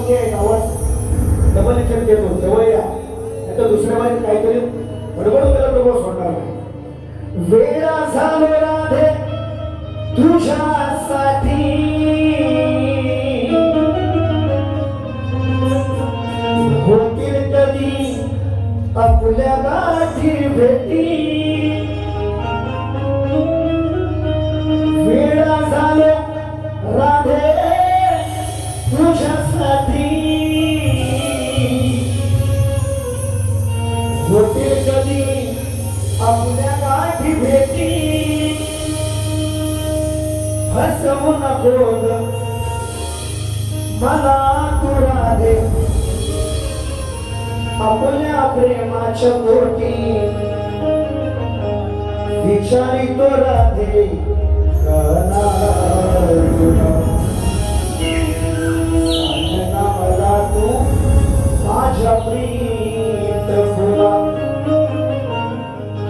okay आहे आवाज double effect देतो जवळ या नाही तर दुसऱ्या वेळी काहीतरी बडबडून त्याला प्रभाव सोडणार नाही वेळा झालो राधे तुझ्यासाठी होतील कधी आपल्या गाठी भेटी वेळा झालो राधे तुझ्यासाठी होतील कधी आपल्या गाठी भेटी हसवू नको मला तू राधे आपल्या प्रेमाच्या पोटी विचारितो राधे करणार तुला सांगना मला तू माझ्या प्रीत फुला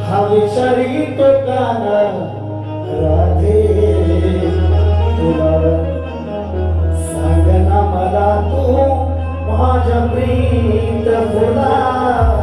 हा विचारितो काना राधे तुला सांगना मला तू माझ्या प्रीत फुला